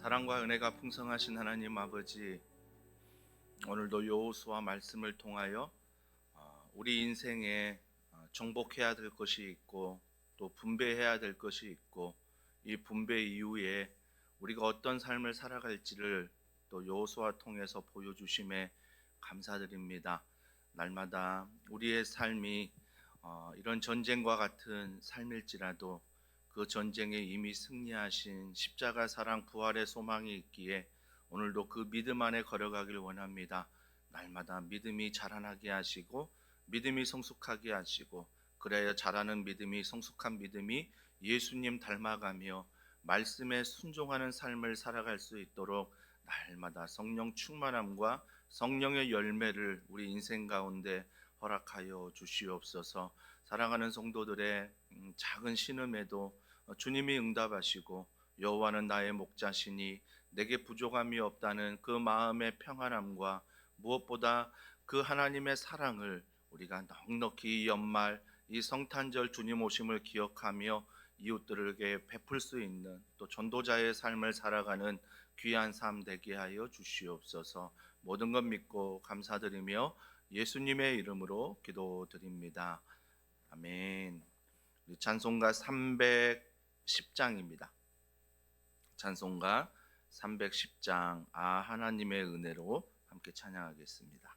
사랑과 은혜가 풍성하신 하나님 아버지, 오늘도 여호수아 말씀을 통하여 우리 인생에 정복해야 될 것이 있고 또 분배해야 될 것이 있고, 이 분배 이후에 우리가 어떤 삶을 살아갈지를 또 여호수아 통해서 보여주심에 감사드립니다. 날마다 우리의 삶이 이런 전쟁과 같은 삶일지라도 그 전쟁에 이미 승리하신 십자가 사랑 부활의 소망이 있기에 오늘도 그 믿음 안에 걸어가길 원합니다. 날마다 믿음이 자라나게 하시고 믿음이 성숙하게 하시고, 그래야 자라는 믿음이, 성숙한 믿음이 예수님 닮아가며 말씀에 순종하는 삶을 살아갈 수 있도록 날마다 성령 충만함과 성령의 열매를 우리 인생 가운데 허락하여 주시옵소서. 사랑하는 성도들의 작은 신음에도 주님이 응답하시고, 여호와는 나의 목자시니 내게 부족함이 없다는 그 마음의 평안함과, 무엇보다 그 하나님의 사랑을 우리가 넉넉히 이 연말 이 성탄절 주님 오심을 기억하며 이웃들에게 베풀 수 있는, 또 전도자의 삶을 살아가는 귀한 삶 되게 하여 주시옵소서. 모든 것 믿고 감사드리며 예수님의 이름으로 기도드립니다. 아멘. 찬송가 310장입니다. 찬송가 310장 하나님의 은혜로 함께 찬양하겠습니다.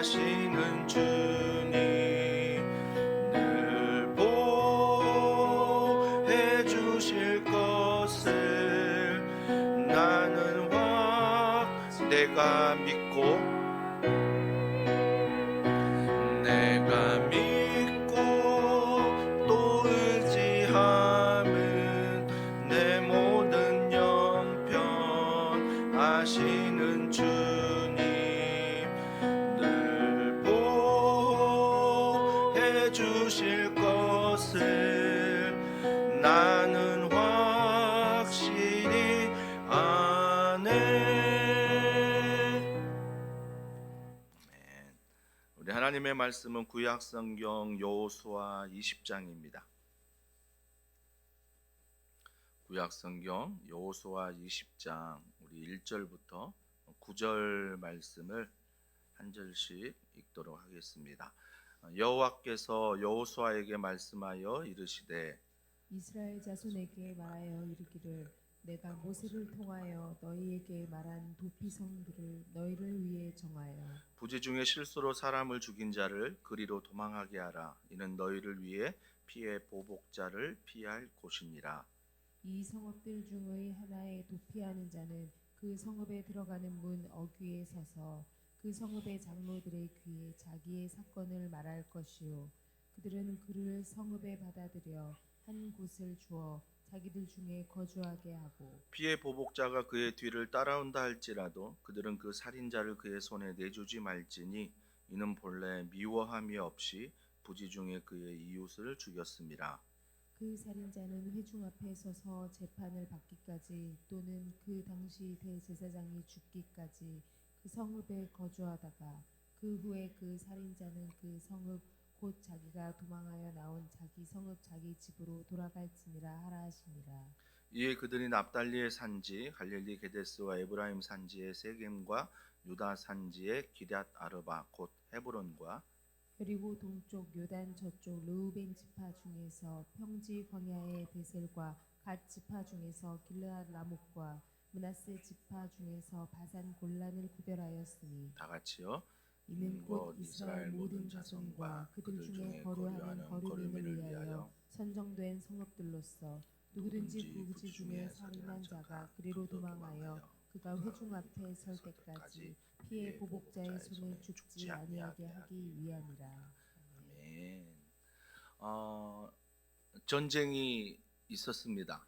하시는 내가 믿고 또 의지함은 내 모든 영편 아시는 주님 늘 보호해 주실 것을 나는 확실히 아네. 아멘. 우리 하나님의 말씀은 구약 성경 여호수아 20장입니다. 구약 성경 여호수아 20장 우리 1절부터 9절 말씀을 한 절씩 읽도록 하겠습니다. 여호와께서 여호수아에게 말씀하여 이르시되 이스라엘 자손에게 말하여 이르기를 내가 모세를 통하여 너희에게 말한 도피성들을 너희를 위해 정하여 부지 중에 실수로 사람을 죽인 자를 그리로 도망하게 하라. 이는 너희를 위해 피의 보복자를 피할 곳이니라. 이 성읍들 중의 하나에 도피하는 자는 그 성읍에 들어가는 문 어귀에 서서 그 성읍의 장로들의 귀에 자기의 사건을 말할 것이요 그들은 그를 성읍에 받아들여 한 곳을 주어 자기들 중에 거주하게 하고 피의 보복자가 그의 뒤를 따라온다 할지라도 그들은 그 살인자를 그의 손에 내주지 말지니 이는 본래 미워함이 없이 부지 중에 그의 이웃을 죽였음이라. 그 살인자는 회중 앞에 서서 재판을 받기까지 또는 그 당시 대제사장이 죽기까지 그 성읍에 거주하다가 그 후에 그 살인자는 그 성읍 곧 자기가 도망하여 나온 자기 성읍 자기 집으로 돌아갈지니라 하라 하시니라. 이에 그들이 납달리의 산지 갈릴리 게데스와 에브라임 산지의 세겜과 유다 산지의 기럇 아르바 곧 헤브론과 그리고 동쪽 요단 저쪽 르우벤 지파 중에서 평지 광야의 베셀과 갓 지파 중에서 길르앗 라목과 므낫세 지파 중에서 바산 골란을 구별하였으니 다 같이요. 이는 곧 이스라엘 모든 자손과 그들 중에 거류하는 거류민을 위하여 선정된 성읍들로서 누구든지 그 부지 중에 살인한 자가 그리로 도망하여 그가 회중 앞에 설 때까지 피의 보복자의 손에 죽지 아니하게 하기 위함이라. 아멘. 전쟁이 있었습니다.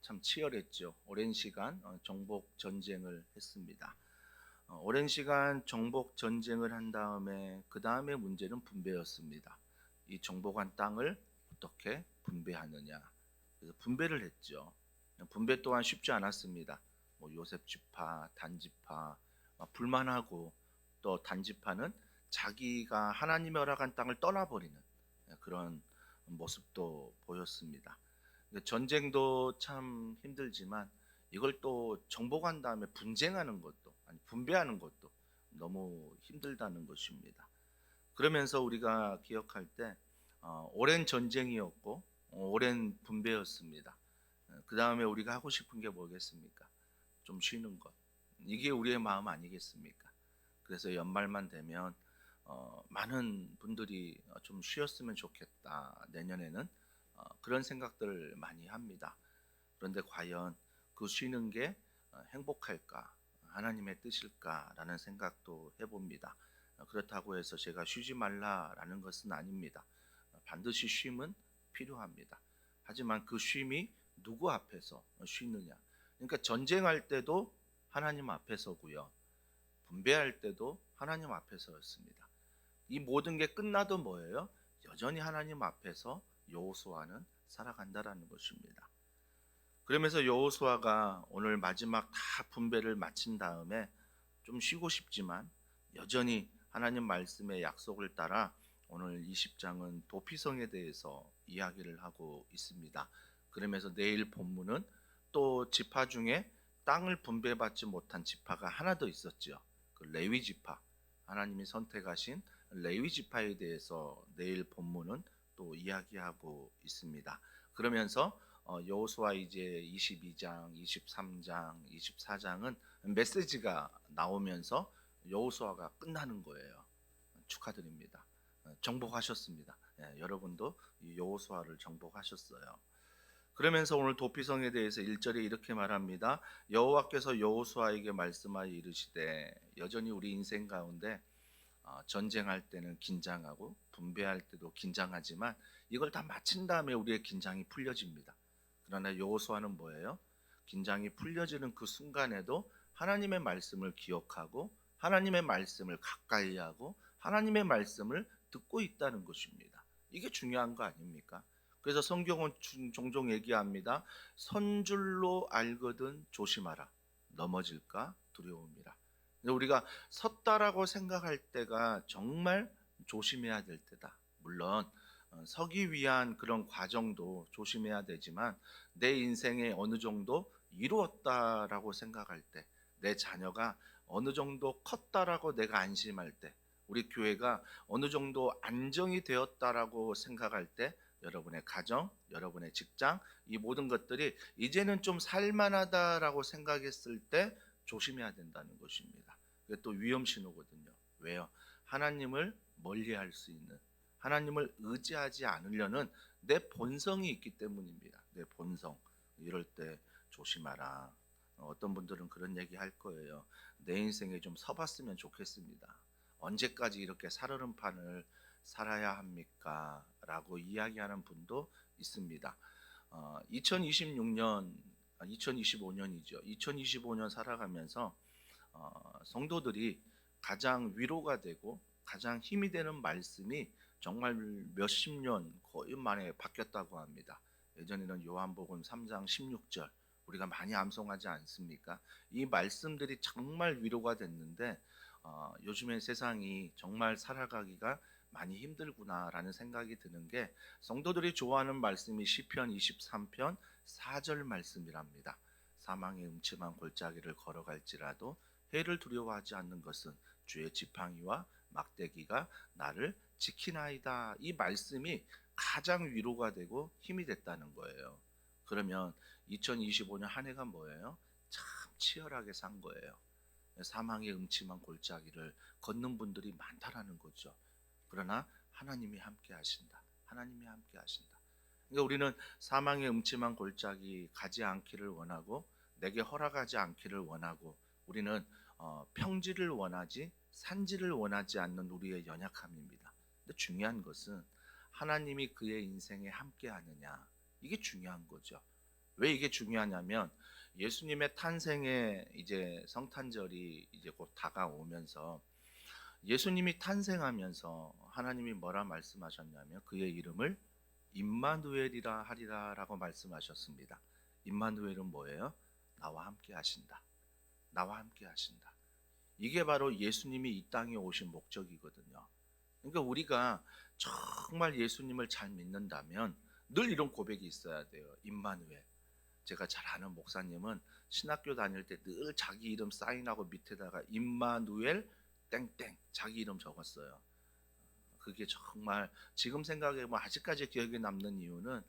참 치열했죠. 오랜 시간 정복 전쟁을 했습니다. 오랜 시간 정복 전쟁을 한 다음에 그 다음에 문제는 분배였습니다. 이 정복한 땅을 어떻게 분배하느냐. 그래서 분배를 했죠. 분배 또한 쉽지 않았습니다. 요셉 지파, 단 지파 불만하고 또 단 지파는 자기가 하나님이 허락한 땅을 떠나버리는 그런 모습도 보였습니다. 전쟁도 참 힘들지만 이걸 또 정복한 다음에 분쟁하는 것도 아니 분배하는 것도 너무 힘들다는 것입니다. 그러면서 우리가 기억할 때 오랜 전쟁이었고 오랜 분배였습니다. 그 다음에 우리가 하고 싶은 게 뭐겠습니까? 좀 쉬는 것. 이게 우리의 마음 아니겠습니까? 그래서 연말만 되면 많은 분들이 좀 쉬었으면 좋겠다. 내년에는 그런 생각들을 많이 합니다. 그런데 과연 그 쉬는 게 행복할까? 하나님의 뜻일까라는 생각도 해봅니다. 그렇다고 해서 제가 쉬지 말라라는 것은 아닙니다. 반드시 쉼은 필요합니다. 하지만 그 쉼이 누구 앞에서 쉬느냐? 그러니까 전쟁할 때도 하나님 앞에서고요. 분배할 때도 하나님 앞에서였습니다. 이 모든 게 끝나도 뭐예요? 여전히 하나님 앞에서 여호수아는 살아간다라는 것입니다. 그러면서 여호수아가 오늘 마지막 다 분배를 마친 다음에 좀 쉬고 싶지만 여전히 하나님 말씀의 약속을 따라 오늘 20장은 도피성에 대해서 이야기를 하고 있습니다. 그러면서 내일 본문은 또 지파 중에 땅을 분배받지 못한 지파가 하나 더 있었죠. 그 레위 지파, 하나님이 선택하신 레위 지파에 대해서 내일 본문은 또 이야기하고 있습니다. 그러면서 여호수아 이제 22장, 23장, 24장은 메시지가 나오면서 여호수아가 끝나는 거예요. 축하드립니다. 정복하셨습니다. 여러분도 이 여호수아를 정복하셨어요. 그러면서 오늘 도피성에 대해서 1절에 이렇게 말합니다. 여호와께서 여호수아에게 말씀하여 이르시되, 여전히 우리 인생 가운데 전쟁할 때는 긴장하고 분배할 때도 긴장하지만 이걸 다 마친 다음에 우리의 긴장이 풀려집니다. 그러나 여호수아는 뭐예요? 긴장이 풀려지는 그 순간에도 하나님의 말씀을 기억하고 하나님의 말씀을 가까이 하고 하나님의 말씀을 듣고 있다는 것입니다. 이게 중요한 거 아닙니까? 그래서 성경은 종종 얘기합니다. 선줄로 알거든 조심하라. 넘어질까 두려움이라. 우리가 섰다라고 생각할 때가 정말 조심해야 될 때다. 물론 서기 위한 그런 과정도 조심해야 되지만 내 인생에 어느 정도 이루었다라고 생각할 때, 내 자녀가 어느 정도 컸다라고 내가 안심할 때, 우리 교회가 어느 정도 안정이 되었다라고 생각할 때, 여러분의 가정, 여러분의 직장, 이 모든 것들이 이제는 좀 살만하다라고 생각했을 때 조심해야 된다는 것입니다. 그게 또 위험 신호거든요. 왜요? 하나님을 멀리할 수 있는, 하나님을 의지하지 않으려는 내 본성이 있기 때문입니다. 내 본성. 이럴 때 조심하라. 어떤 분들은 그런 얘기 할 거예요. 내 인생에 좀 서봤으면 좋겠습니다. 언제까지 이렇게 살얼음판을 살아야 합니까? 라고 이야기하는 분도 있습니다. 2026년, 2025년이죠. 2025년 살아가면서 성도들이 가장 위로가 되고 가장 힘이 되는 말씀이 정말 몇십 년 거의 만에 바뀌었다고 합니다. 예전에는 요한복음 3장 16절 우리가 많이 암송하지 않습니까? 이 말씀들이 정말 위로가 됐는데 요즘의 세상이 정말 살아가기가 많이 힘들구나라는 생각이 드는 게, 성도들이 좋아하는 말씀이 시편 23편 4절 말씀이랍니다. 사망의 음침한 골짜기를 걸어갈지라도 해를 두려워하지 않는 것은 주의 지팡이와 막대기가 나를 지키나이다. 이 말씀이 가장 위로가 되고 힘이 됐다는 거예요. 그러면 2025년 한 해가 뭐예요? 참 치열하게 산 거예요. 사망의 음침한 골짜기를 걷는 분들이 많다라는 거죠. 그러나 하나님이 함께 하신다. 하나님이 함께 하신다. 그러니까 우리는 사망의 음침한 골짜기 가지 않기를 원하고, 내게 허락하지 않기를 원하고, 우리는 평지를 원하지 산지를 원하지 않는 우리의 연약함입니다. 근데 중요한 것은 하나님이 그의 인생에 함께 하느냐, 이게 중요한 거죠. 왜 이게 중요하냐면, 예수님의 탄생의 이제 성탄절이 이제 곧 다가오면서 예수님이 탄생하면서 하나님이 뭐라 말씀하셨냐면 그의 이름을 임마누엘이라 하리라라고 말씀하셨습니다. 임마누엘은 뭐예요? 나와 함께 하신다. 나와 함께 하신다. 이게 바로 예수님이 이 땅에 오신 목적이거든요. 그러니까 우리가 정말 예수님을 잘 믿는다면 늘 이런 고백이 있어야 돼요. 임마누엘. 제가 잘 아는 목사님은 신학교 다닐 때 늘 자기 이름 사인하고 밑에다가 임마누엘 땡땡 자기 이름 적었어요. 그게 정말 지금 생각해보면 아직까지 기억에 남는 이유는,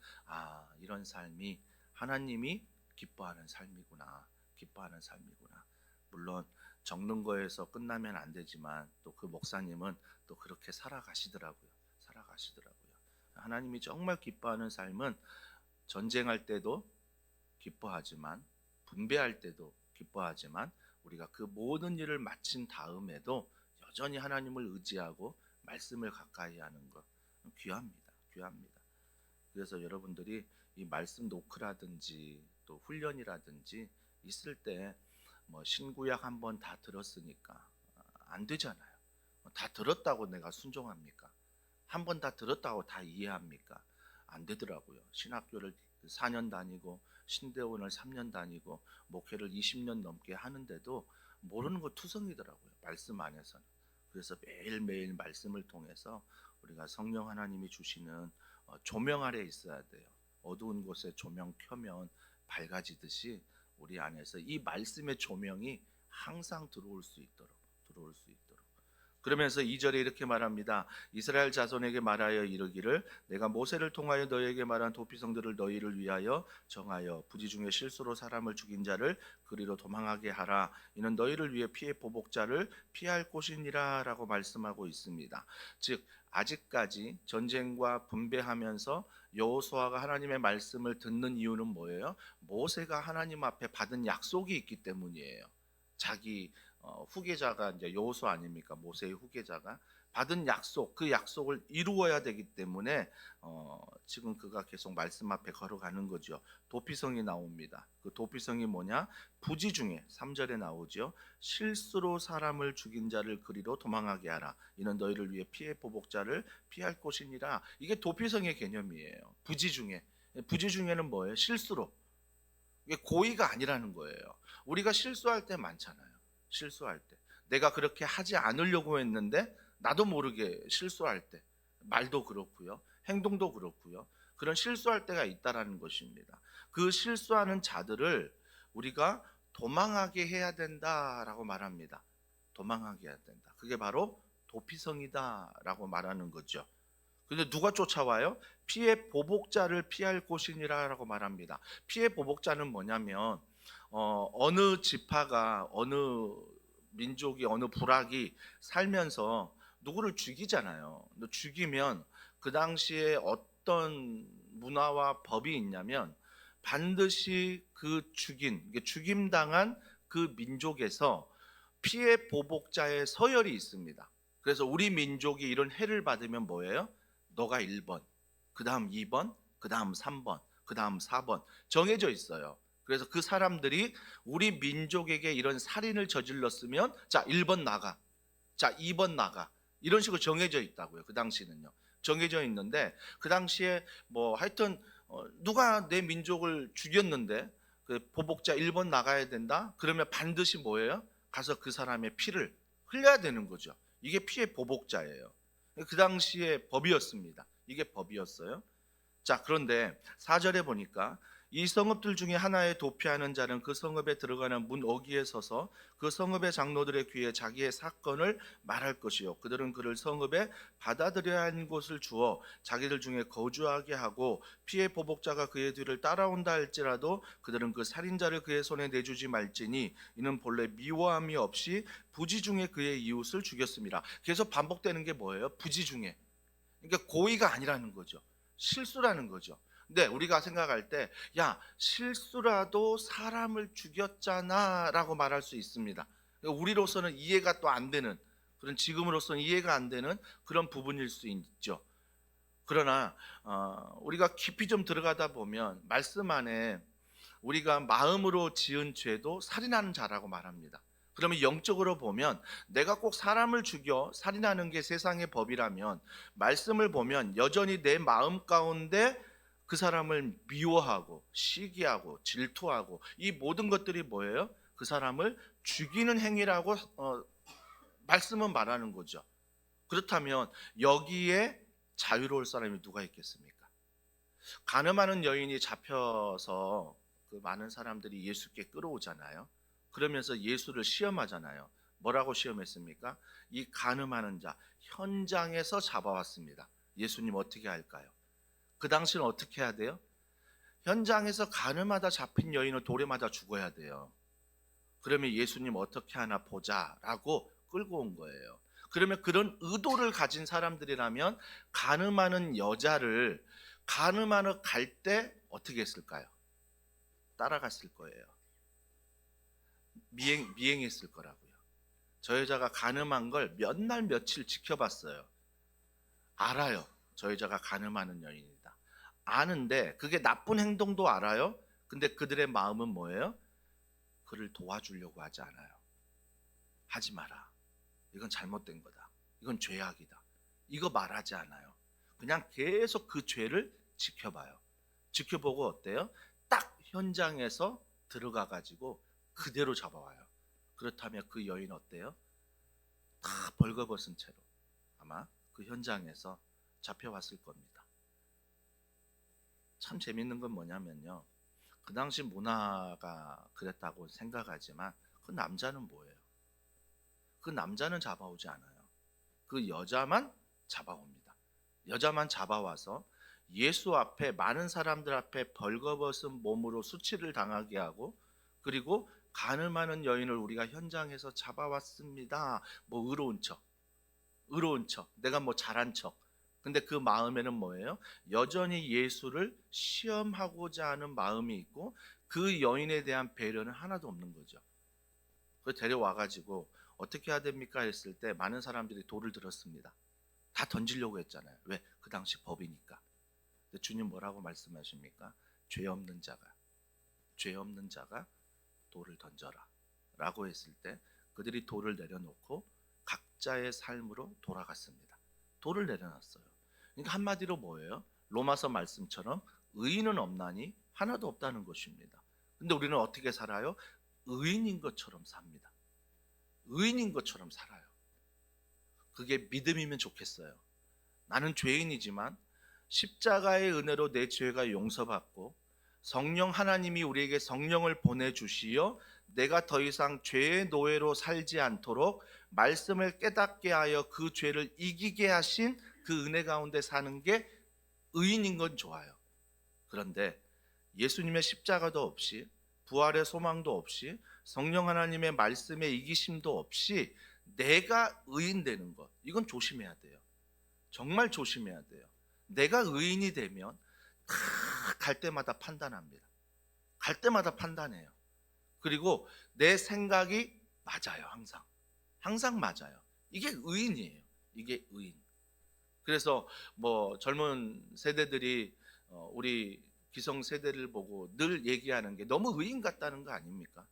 이런 삶이 하나님이 기뻐하는 삶이구나. 기뻐하는 삶이구나. 물론 적는 거에서 끝나면 안 되지만 또 그 목사님은 또 그렇게 살아가시더라고요. 살아가시더라고요. 하나님이 정말 기뻐하는 삶은 전쟁할 때도 기뻐하지만, 분배할 때도 기뻐하지만, 우리가 그 모든 일을 마친 다음에도 여전히 하나님을 의지하고 말씀을 가까이 하는 것, 귀합니다. 귀합니다. 그래서 여러분들이 이 말씀 노크라든지 또 훈련이라든지 있을 때 신구약 한번 다 들었으니까 안 되잖아요. 다 들었다고 내가 순종합니까? 한 번 다 들었다고 다 이해합니까? 안 되더라고요. 신학교를 4년 다니고 신대원을 3년 다니고 목회를 20년 넘게 하는데도 모르는 거 투성이더라고요. 말씀 안에서는. 그래서 매일매일 말씀을 통해서 우리가 성령 하나님이 주시는 조명 아래 있어야 돼요. 어두운 곳에 조명 켜면 밝아지듯이 우리 안에서 이 말씀의 조명이 항상 들어올 수 있도록. 그러면서 2절에 이렇게 말합니다. 이스라엘 자손에게 말하여 이르기를, 내가 모세를 통하여 너희에게 말한 도피성들을 너희를 위하여 정하여 부지 중에 실수로 사람을 죽인 자를 그리로 도망하게 하라. 이는 너희를 위해 피해 보복자를 피할 곳이니라 라고 말씀하고 있습니다. 즉 아직까지 전쟁과 분배하면서 여호수아가 하나님의 말씀을 듣는 이유는 뭐예요? 모세가 하나님 앞에 받은 약속이 있기 때문이에요. 자기 후계자가 이제 여호수아 아닙니까? 모세의 후계자가 받은 약속, 그 약속을 이루어야 되기 때문에 지금 그가 계속 말씀 앞에 걸어가는 거죠. 도피성이 나옵니다. 그 도피성이 뭐냐? 부지 중에 3절에 나오죠. 실수로 사람을 죽인 자를 그리로 도망하게 하라. 이는 너희를 위해 피해 보복자를 피할 곳이니라. 이게 도피성의 개념이에요. 부지 중에. 부지 중에는 뭐예요? 실수로. 이게 고의가 아니라는 거예요. 우리가 실수할 때 많잖아요. 실수할 때. 내가 그렇게 하지 않으려고 했는데 나도 모르게 실수할 때. 말도 그렇고요. 행동도 그렇고요. 그런 실수할 때가 있다라는 것입니다. 그 실수하는 자들을 우리가 도망하게 해야 된다라고 말합니다. 도망하게 해야 된다. 그게 바로 도피성이다라고 말하는 거죠. 근데 누가 쫓아와요? 피해 보복자를 피할 곳이니라라고 말합니다. 피해 보복자는 뭐냐면 어느 지파가 어느 민족이 어느 부락이 살면서 누구를 죽이잖아요. 죽이면 그 당시에 어떤 문화와 법이 있냐면 반드시 그 죽임당한 그 민족에서 피해 보복자의 서열이 있습니다. 그래서 우리 민족이 이런 해를 받으면 뭐예요? 너가 1번, 그 다음 2번, 그 다음 3번, 그 다음 4번 정해져 있어요. 그래서 그 사람들이 우리 민족에게 이런 살인을 저질렀으면 자 1번 나가, 자 2번 나가, 이런 식으로 정해져 있다고요. 그 당시는요. 정해져 있는데 그 당시에 뭐 하여튼 누가 내 민족을 죽였는데 그 보복자 1번 나가야 된다? 그러면 반드시 뭐예요? 가서 그 사람의 피를 흘려야 되는 거죠. 이게 피해 보복자예요. 그 당시의 법이었습니다. 이게 법이었어요. 자, 그런데 4절에 보니까 이 성읍들 중에 하나에 도피하는 자는 그 성읍에 들어가는 문 어귀에 서서 그 성읍의 장로들의 귀에 자기의 사건을 말할 것이요 그들은 그를 성읍에 받아들여야 하는 곳을 주어 자기들 중에 거주하게 하고 피해 보복자가 그의 뒤를 따라온다 할지라도 그들은 그 살인자를 그의 손에 내주지 말지니 이는 본래 미워함이 없이 부지 중에 그의 이웃을 죽였습니다. 계속 반복되는 게 뭐예요? 부지 중에. 그러니까 고의가 아니라는 거죠. 실수라는 거죠. 근데 우리가 생각할 때, 야, 실수라도 사람을 죽였잖아 라고 말할 수 있습니다. 우리로서는 이해가 또 안 되는, 그런 지금으로서는 이해가 안 되는 그런 부분일 수 있죠. 그러나 우리가 깊이 좀 들어가다 보면 말씀 안에 우리가 마음으로 지은 죄도 살인하는 자라고 말합니다. 그러면 영적으로 보면 내가 꼭 사람을 죽여 살인하는 게 세상의 법이라면 말씀을 보면 여전히 내 마음 가운데 그 사람을 미워하고 시기하고 질투하고 이 모든 것들이 뭐예요? 그 사람을 죽이는 행위라고 말씀은 말하는 거죠. 그렇다면 여기에 자유로울 사람이 누가 있겠습니까? 가늠하는 여인이 잡혀서 그 많은 사람들이 예수께 끌어오잖아요. 그러면서 예수를 시험하잖아요. 뭐라고 시험했습니까? 이 가늠하는 자 현장에서 잡아왔습니다. 예수님 어떻게 할까요? 그 당시는 어떻게 해야 돼요? 현장에서 가늠하다 잡힌 여인을 돌에 맞아 죽어야 돼요. 그러면 예수님 어떻게 하나 보자라고 끌고 온 거예요. 그러면 그런 의도를 가진 사람들이라면 가늠하는 여자를 가늠하러 갈 때 어떻게 했을까요? 따라갔을 거예요. 미행했을 거라고요. 저 여자가 가늠한 걸 몇 날 며칠 지켜봤어요. 알아요. 저 여자가 가늠하는 여인이다. 아는데 그게 나쁜 행동도 알아요. 근데 그들의 마음은 뭐예요? 그를 도와주려고 하지 않아요. 하지 마라. 이건 잘못된 거다. 이건 죄악이다. 이거 말하지 않아요. 그냥 계속 그 죄를 지켜봐요. 지켜보고 어때요? 딱 현장에서 들어가 가지고 그대로 잡아와요. 그렇다면 그 여인 어때요? 다 벌거벗은 채로 아마 그 현장에서 잡혀왔을 겁니다. 참 재밌는 건 뭐냐면요. 그 당시 문화가 그랬다고 생각하지만 그 남자는 뭐예요? 그 남자는 잡아오지 않아요. 그 여자만 잡아옵니다. 여자만 잡아와서 예수 앞에 많은 사람들 앞에 벌거벗은 몸으로 수치를 당하게 하고 그리고 가늠하는 여인을 우리가 현장에서 잡아왔습니다. 뭐 의로운 척, 내가 뭐 잘한 척, 근데 그 마음에는 뭐예요? 여전히 예수를 시험하고자 하는 마음이 있고 그 여인에 대한 배려는 하나도 없는 거죠. 그 데려와 가지고 어떻게 해야 됩니까 했을 때 많은 사람들이 돌을 들었습니다. 다 던지려고 했잖아요. 왜? 그 당시 법이니까. 근데 주님 뭐라고 말씀하십니까? 죄 없는 자가 돌을 던져라 라고 했을 때 그들이 돌을 내려놓고 각자의 삶으로 돌아갔습니다. 돌을 내려놨어요. 그러니까 한마디로 뭐예요? 로마서 말씀처럼 의인은 없나니 하나도 없다는 것입니다. 근데 우리는 어떻게 살아요? 의인인 것처럼 삽니다. 의인인 것처럼 살아요. 그게 믿음이면 좋겠어요. 나는 죄인이지만 십자가의 은혜로 내 죄가 용서받고 성령 하나님이 우리에게 성령을 보내주시어 내가 더 이상 죄의 노예로 살지 않도록 말씀을 깨닫게 하여 그 죄를 이기게 하신 그 은혜 가운데 사는 게 의인인 건 좋아요. 그런데 예수님의 십자가도 없이 부활의 소망도 없이 성령 하나님의 말씀의 이기심도 없이 내가 의인 되는 것, 이건 조심해야 돼요. 정말 조심해야 돼요. 내가 의인이 되면 다 갈 때마다 판단합니다. 갈 때마다 판단해요. 그리고 내 생각이 맞아요. 항상 맞아요. 이게 의인이에요. 이게 의인. 그래서 뭐 젊은 세대들이 우리 기성 세대를 보고 늘 얘기하는 게 너무 의인 같다는 거 아닙니까?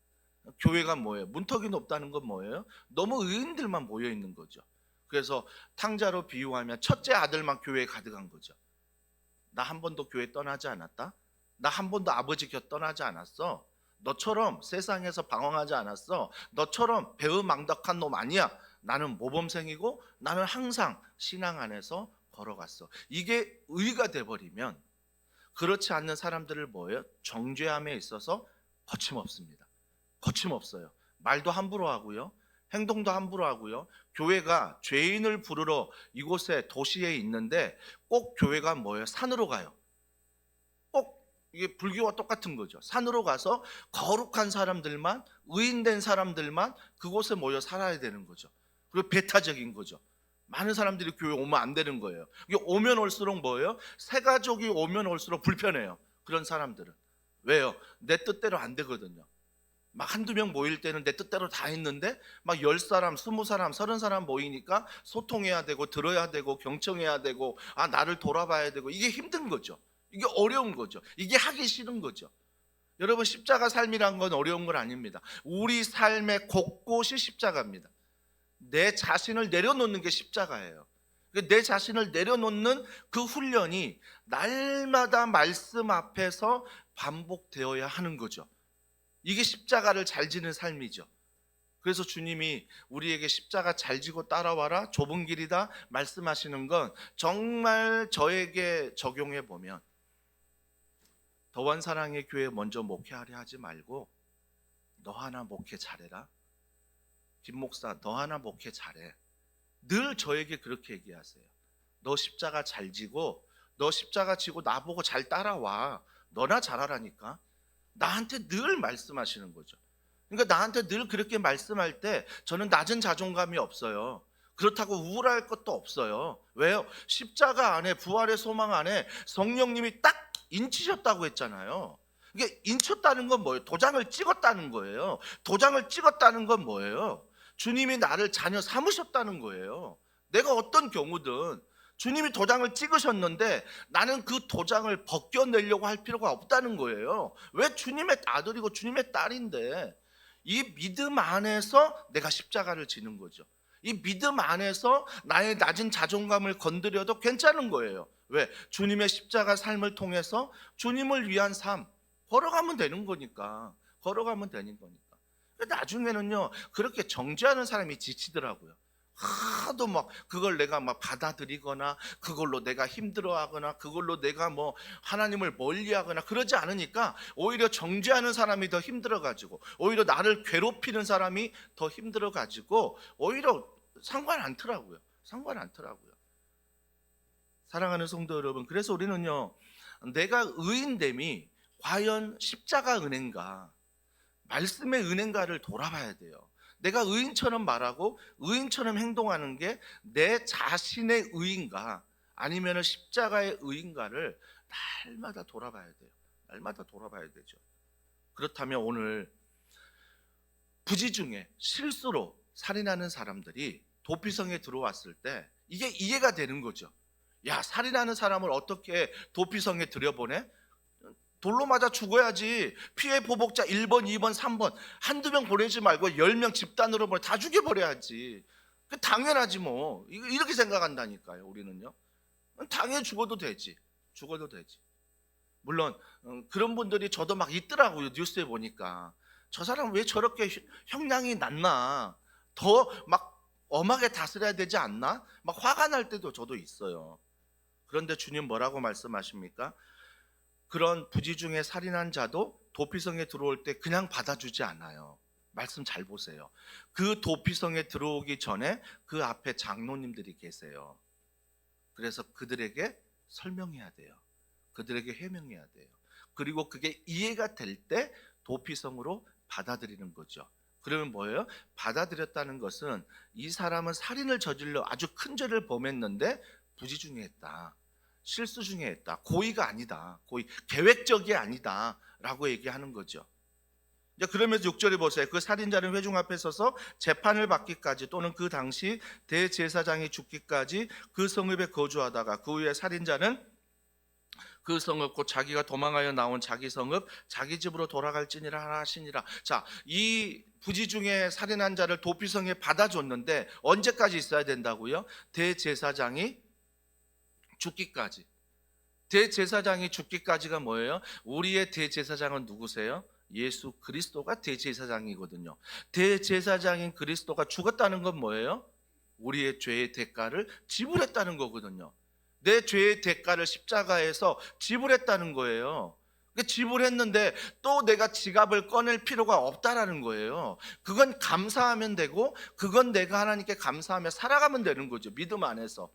교회가 뭐예요? 문턱이 높다는 건 뭐예요? 너무 의인들만 모여 있는 거죠. 그래서 탕자로 비유하면 첫째 아들만 교회에 가득한 거죠. 나 한 번도 교회 떠나지 않았다? 나 한 번도 아버지 곁 떠나지 않았어? 너처럼 세상에서 방황하지 않았어? 너처럼 배은망덕한 놈 아니야? 나는 모범생이고 나는 항상 신앙 안에서 걸어갔어. 이게 의가 돼버리면 그렇지 않는 사람들을 뭐예요? 정죄함에 있어서 거침없습니다. 거침없어요. 말도 함부로 하고요. 행동도 함부로 하고요. 교회가 죄인을 부르러 이곳에 도시에 있는데 꼭 교회가 뭐예요? 산으로 가요. 꼭 이게 불교와 똑같은 거죠. 산으로 가서 거룩한 사람들만, 의인된 사람들만 그곳에 모여 살아야 되는 거죠. 그리고 배타적인 거죠. 많은 사람들이 교회 오면 안 되는 거예요. 이게 오면 올수록 뭐예요? 새 가족이 오면 올수록 불편해요. 그런 사람들은. 왜요? 내 뜻대로 안 되거든요. 막 한두 명 모일 때는 내 뜻대로 다 했는데 막 10사람, 20사람, 30사람 모이니까 소통해야 되고 들어야 되고 경청해야 되고 나를 돌아봐야 되고 이게 힘든 거죠. 이게 어려운 거죠. 이게 하기 싫은 거죠. 여러분 십자가 삶이란 건 어려운 건 아닙니다. 우리 삶의 곳곳이 십자가입니다. 내 자신을 내려놓는 게 십자가예요. 내 자신을 내려놓는 그 훈련이 날마다 말씀 앞에서 반복되어야 하는 거죠. 이게 십자가를 잘 지는 삶이죠. 그래서 주님이 우리에게 십자가 잘 지고 따라와라, 좁은 길이다 말씀하시는 건 정말 저에게 적용해 보면 더한 사랑의 교회 먼저 목회하려 하지 말고 너 하나 목회 잘해라. 김 목사 너 하나 목회 잘해. 늘 저에게 그렇게 얘기하세요. 너 십자가 잘 지고 너 십자가 지고 나보고 잘 따라와. 너나 잘하라니까. 나한테 늘 말씀하시는 거죠. 그러니까 나한테 늘 그렇게 말씀할 때 저는 낮은 자존감이 없어요. 그렇다고 우울할 것도 없어요. 왜요? 십자가 안에 부활의 소망 안에 성령님이 딱 인치셨다고 했잖아요. 이게 인쳤다는 건 뭐예요? 도장을 찍었다는 거예요. 도장을 찍었다는 건 뭐예요? 주님이 나를 자녀 삼으셨다는 거예요. 내가 어떤 경우든 주님이 도장을 찍으셨는데 나는 그 도장을 벗겨내려고 할 필요가 없다는 거예요. 왜? 주님의 아들이고 주님의 딸인데. 이 믿음 안에서 내가 십자가를 지는 거죠. 이 믿음 안에서 나의 낮은 자존감을 건드려도 괜찮은 거예요. 왜? 주님의 십자가 삶을 통해서 주님을 위한 삶 걸어가면 되는 거니까. 걸어가면 되는 거니까. 나중에는요 그렇게 정죄하는 사람이 지치더라고요. 하도 막 그걸 내가 막 받아들이거나 그걸로 내가 힘들어하거나 그걸로 내가 뭐 하나님을 멀리하거나 그러지 않으니까 오히려 정죄하는 사람이 더 힘들어가지고 오히려 나를 괴롭히는 사람이 더 힘들어가지고 오히려 상관 않더라고요. 사랑하는 성도 여러분, 그래서 우리는요 내가 의인됨이 과연 십자가 은혜인가 말씀의 은혜인가를 돌아봐야 돼요. 내가 의인처럼 말하고 의인처럼 행동하는 게 내 자신의 의인가 아니면은 십자가의 의인가를 날마다 돌아봐야 돼요. 날마다 돌아봐야 되죠. 그렇다면 오늘 부지 중에 실수로 살인하는 사람들이 도피성에 들어왔을 때 이게 이해가 되는 거죠. 야, 살인하는 사람을 어떻게 도피성에 들여보내? 돌로 맞아 죽어야지. 피해 보복자 1번, 2번, 3번 한두 명 보내지 말고 10명 집단으로 보내 다 죽여버려야지. 그 당연하지 뭐. 이렇게 생각한다니까요. 우리는요. 당연히 죽어도 되지. 죽어도 되지. 물론 그런 분들이 저도 막 있더라고요. 뉴스에 보니까. 저 사람 왜 저렇게 형량이 낮나? 더 막 엄하게 다스려야 되지 않나? 막 화가 날 때도 저도 있어요. 그런데 주님 뭐라고 말씀하십니까? 그런 부지 중에 살인한 자도 도피성에 들어올 때 그냥 받아주지 않아요. 말씀 잘 보세요. 그 도피성에 들어오기 전에 그 앞에 장로님들이 계세요. 그래서 그들에게 설명해야 돼요. 그들에게 해명해야 돼요. 그리고 그게 이해가 될 때 도피성으로 받아들이는 거죠. 그러면 뭐예요? 받아들였다는 것은 이 사람은 살인을 저질러 아주 큰 죄를 범했는데 부지 중에 했다. 실수 중에 했다. 고의가 아니다. 계획적이 아니다. 라고 얘기하는 거죠. 그러면서 6절에 보세요. 그 살인자는 회중 앞에 서서 재판을 받기까지 또는 그 당시 대제사장이 죽기까지 그 성읍에 거주하다가 그 후에 살인자는 그 성읍 곧 자기가 도망하여 나온 자기 성읍 자기 집으로 돌아갈지니라 하시니라. 자, 이 부지 중에 살인한 자를 도피성에 받아줬는데 언제까지 있어야 된다고요? 대제사장이 죽기까지. 대제사장이 죽기까지가 뭐예요? 우리의 대제사장은 누구세요? 예수 그리스도가 대제사장이거든요. 대제사장인 그리스도가 죽었다는 건 뭐예요? 우리의 죄의 대가를 지불했다는 거거든요. 내 죄의 대가를 십자가에서 지불했다는 거예요. 지불했는데 또 내가 지갑을 꺼낼 필요가 없다라는 거예요. 그건 감사하면 되고 그건 내가 하나님께 감사하며 살아가면 되는 거죠. 믿음 안에서.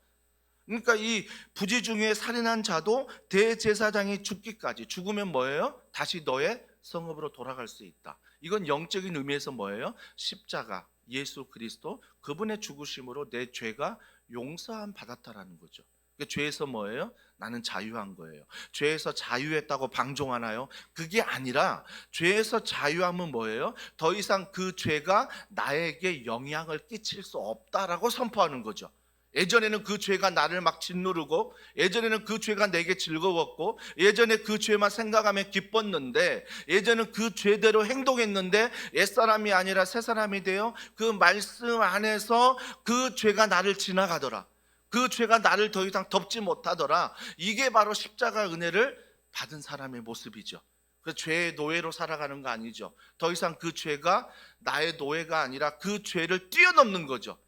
그러니까 이 부지 중에 살인한 자도 대제사장이 죽기까지, 죽으면 뭐예요? 다시 너의 성읍으로 돌아갈 수 있다. 이건 영적인 의미에서 뭐예요? 십자가, 예수 그리스도 그분의 죽으심으로 내 죄가 용서함 받았다라는 거죠. 그러니까 죄에서 뭐예요? 나는 자유한 거예요. 죄에서 자유했다고 방종하나요? 그게 아니라 죄에서 자유함은 뭐예요? 더 이상 그 죄가 나에게 영향을 끼칠 수 없다라고 선포하는 거죠. 예전에는 그 죄가 나를 막 짓누르고, 예전에는 그 죄가 내게 즐거웠고, 예전에 그 죄만 생각하면 기뻤는데, 예전에는 그 죄대로 행동했는데 옛사람이 아니라 새사람이 되어 그 말씀 안에서 그 죄가 나를 지나가더라. 그 죄가 나를 더 이상 덮지 못하더라. 이게 바로 십자가 은혜를 받은 사람의 모습이죠. 그 죄의 노예로 살아가는 거 아니죠. 더 이상 그 죄가 나의 노예가 아니라 그 죄를 뛰어넘는 거죠.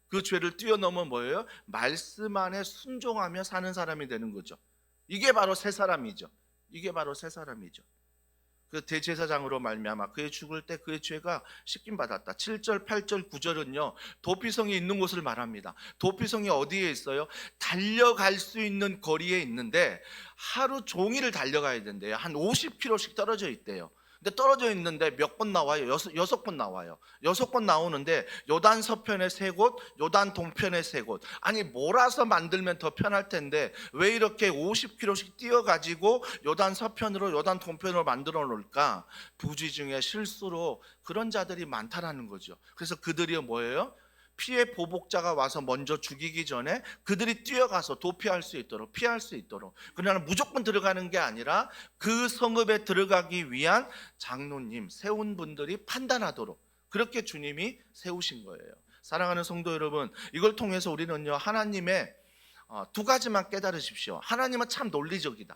그 죄를 뛰어넘어 뭐예요? 말씀 안에 순종하며 사는 사람이 되는 거죠. 이게 바로 새 사람이죠. 이게 바로 새 사람이죠. 그 대제사장으로 말미암아 그의 죽을 때 그의 죄가 씻김 받았다. 7절, 8절, 9절은요 도피성이 있는 곳을 말합니다. 도피성이 어디에 있어요? 달려갈 수 있는 거리에 있는데 하루 종일을 달려가야 된대요. 한 50km씩 떨어져 있대요. 근데 떨어져 있는데 몇 번 나와요? 여섯 번 나와요. 6번 나오는데 요단 서편에 3곳, 요단 동편에 3곳. 아니 몰아서 만들면 더 편할 텐데 왜 이렇게 50km씩 뛰어가지고 요단 서편으로 요단 동편으로 만들어 놓을까? 부지 중에 실수로 그런 자들이 많다라는 거죠. 그래서 그들이 뭐예요? 피해 보복자가 와서 먼저 죽이기 전에 그들이 뛰어가서 도피할 수 있도록, 피할 수 있도록. 그러나 무조건 들어가는 게 아니라 그 성읍에 들어가기 위한 장로님, 세운 분들이 판단하도록 그렇게 주님이 세우신 거예요. 사랑하는 성도 여러분, 이걸 통해서 우리는요 하나님의 2가지만 깨달으십시오. 하나님은 참 논리적이다.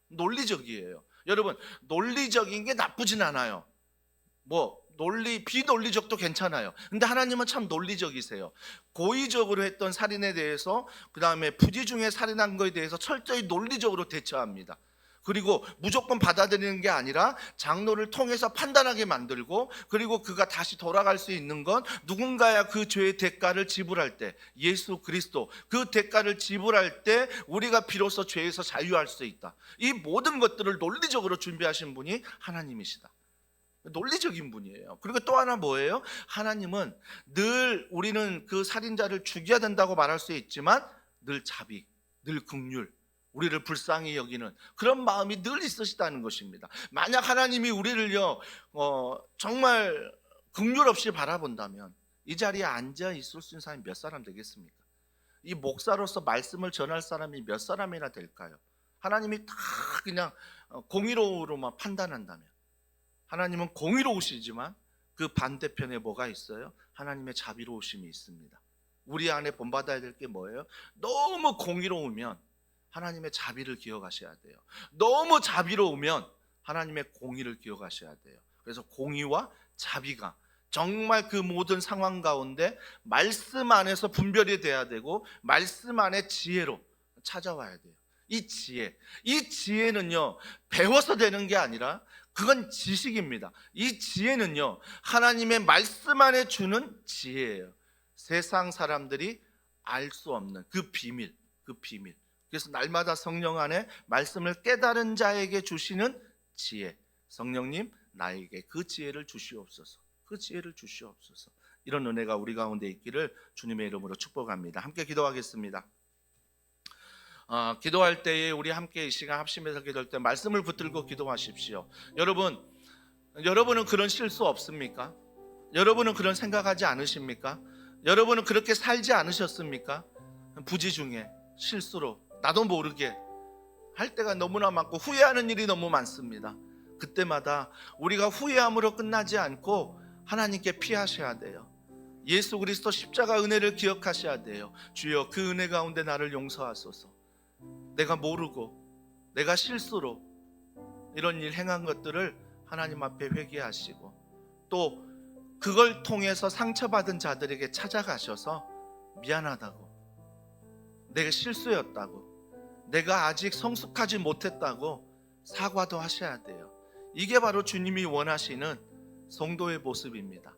논리적이에요. 여러분, 논리적인 게 나쁘진 않아요. 비논리적도 괜찮아요. 근데 하나님은 참 논리적이세요. 고의적으로 했던 살인에 대해서, 그 다음에 부지 중에 살인한 거에 대해서 철저히 논리적으로 대처합니다. 그리고 무조건 받아들이는 게 아니라 장로를 통해서 판단하게 만들고, 그리고 그가 다시 돌아갈 수 있는 건 누군가야 그 죄의 대가를 지불할 때, 예수 그리스도 그 대가를 지불할 때 우리가 비로소 죄에서 자유할 수 있다. 이 모든 것들을 논리적으로 준비하신 분이 하나님이시다. 논리적인 분이에요. 그리고 또 하나 뭐예요? 하나님은 늘 우리는 그 살인자를 죽여야 된다고 말할 수 있지만 늘 자비, 늘 긍휼, 우리를 불쌍히 여기는 그런 마음이 늘 있으시다는 것입니다. 만약 하나님이 우리를요 정말 긍휼 없이 바라본다면 이 자리에 앉아 있을 수 있는 사람이 몇 사람 되겠습니까? 이 목사로서 말씀을 전할 사람이 몇 사람이나 될까요? 하나님이 다 그냥 공의로우로만 판단한다면, 하나님은 공의로우시지만 그 반대편에 뭐가 있어요? 하나님의 자비로우심이 있습니다. 우리 안에 본받아야 될 게 뭐예요? 너무 공의로우면 하나님의 자비를 기억하셔야 돼요. 너무 자비로우면 하나님의 공의를 기억하셔야 돼요. 그래서 공의와 자비가 정말 그 모든 상황 가운데 말씀 안에서 분별이 돼야 되고, 말씀 안에 지혜로 찾아와야 돼요. 이 지혜는요 배워서 되는 게 아니라 그건 지식입니다. 이 지혜는요 하나님의 말씀 안에 주는 지혜예요. 세상 사람들이 알 수 없는 그 비밀. 그래서 날마다 성령 안에 말씀을 깨달은 자에게 주시는 지혜. 성령님, 나에게 그 지혜를 주시옵소서. 이런 은혜가 우리 가운데 있기를 주님의 이름으로 축복합니다. 함께 기도하겠습니다. 기도할 때에 우리 함께 이 시간 합심해서 기도할 때 말씀을 붙들고 기도하십시오. 여러분은 그런 실수 없습니까? 여러분은 그런 생각하지 않으십니까? 여러분은 그렇게 살지 않으셨습니까? 부지 중에 실수로 나도 모르게 할 때가 너무나 많고 후회하는 일이 너무 많습니다. 그때마다 우리가 후회함으로 끝나지 않고 하나님께 피하셔야 돼요. 예수 그리스도 십자가 은혜를 기억하셔야 돼요. 주여, 그 은혜 가운데 나를 용서하소서. 내가 모르고 내가 실수로 이런 일 행한 것들을 하나님 앞에 회개하시고, 또 그걸 통해서 상처받은 자들에게 찾아가셔서 미안하다고, 내가 실수였다고, 내가 아직 성숙하지 못했다고 사과도 하셔야 돼요. 이게 바로 주님이 원하시는 성도의 모습입니다.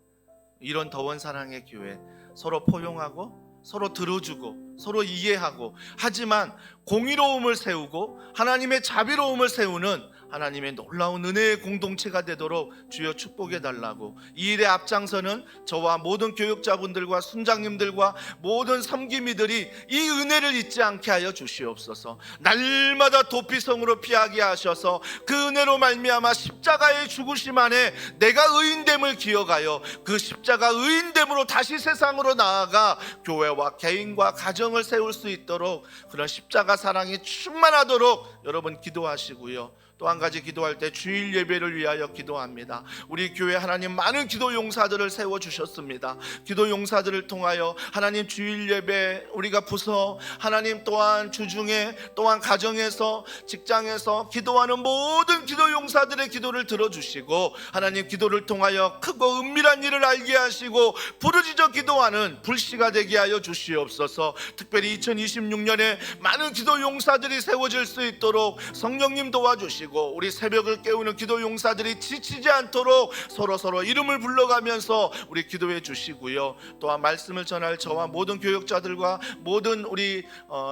이런 더원 사랑의 교회, 서로 포용하고 서로 들어주고 서로 이해하고, 하지만 공의로움을 세우고 하나님의 자비로움을 세우는 하나님의 놀라운 은혜의 공동체가 되도록 주여 축복해 달라고, 이 일에 앞장서는 저와 모든 교육자분들과 순장님들과 모든 섬기미들이 이 은혜를 잊지 않게 하여 주시옵소서. 날마다 도피성으로 피하게 하셔서 그 은혜로 말미암아 십자가의 죽으심 안에 내가 의인됨을 기억하여 그 십자가 의인됨으로 다시 세상으로 나아가 교회와 개인과 가정을 세울 수 있도록 그런 십자가 사랑이 충만하도록 여러분 기도하시고요. 또 한 가지 기도할 때 주일 예배를 위하여 기도합니다. 우리 교회 하나님 많은 기도 용사들을 세워주셨습니다. 기도 용사들을 통하여 하나님 주일 예배, 우리가 부서 하나님 또한 주중에 또한 가정에서 직장에서 기도하는 모든 기도 용사들의 기도를 들어주시고, 하나님 기도를 통하여 크고 은밀한 일을 알게 하시고 부르짖어 기도하는 불씨가 되게 하여 주시옵소서. 특별히 2026년에 많은 기도 용사들이 세워질 수 있도록 성령님 도와주시고, 우리 새벽을 깨우는 기도 용사들이 지치지 않도록 서로 이름을 불러가면서 우리 기도해 주시고요. 또한 말씀을 전할 저와 모든 교역자들과 모든 우리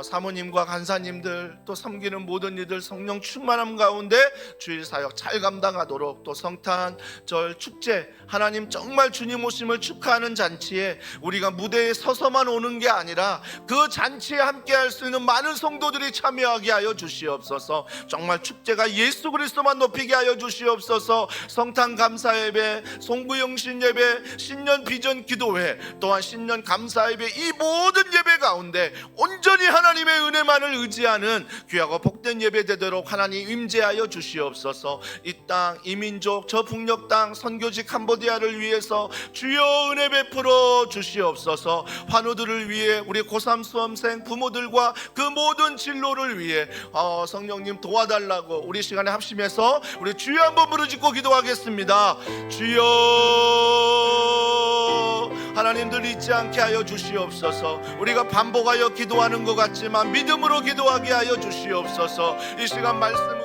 사모님과 간사님들, 또 섬기는 모든 이들 성령 충만함 가운데 주일 사역 잘 감당하도록, 또 성탄절 축제, 하나님 정말 주님 오심을 축하하는 잔치에 우리가 무대에 서서만 오는 게 아니라 그 잔치에 함께 할 수 있는 많은 성도들이 참여하게 하여 주시옵소서. 정말 축제가 예수 그리스도만 높이게 하여 주시옵소서. 성탄 감사 예배, 송구영신 예배, 신년 비전 기도회, 또한 신년 감사 예배, 이 모든 예배 가운데 온전히 하나님의 은혜만을 의지하는 귀하고 복된 예배 되도록 하나님 임재하여 주시옵소서. 이 땅, 이 민족, 저 북녘 땅 선교지 캄보디아를 위해서 주여 은혜 베풀어 주시옵소서. 환우들을 위해, 우리 고3 수험생 부모들과 그 모든 진로를 위해 성령님 도와달라고 우리 시간에 합심해서 우리 주여 한번 부르짖고 기도하겠습니다. 주여, 하나님들 잊지 않게 하여 주시옵소서. 우리가 반복하여 기도하는 것 같지만 믿음으로 기도하게 하여 주시옵소서. 이 시간 말씀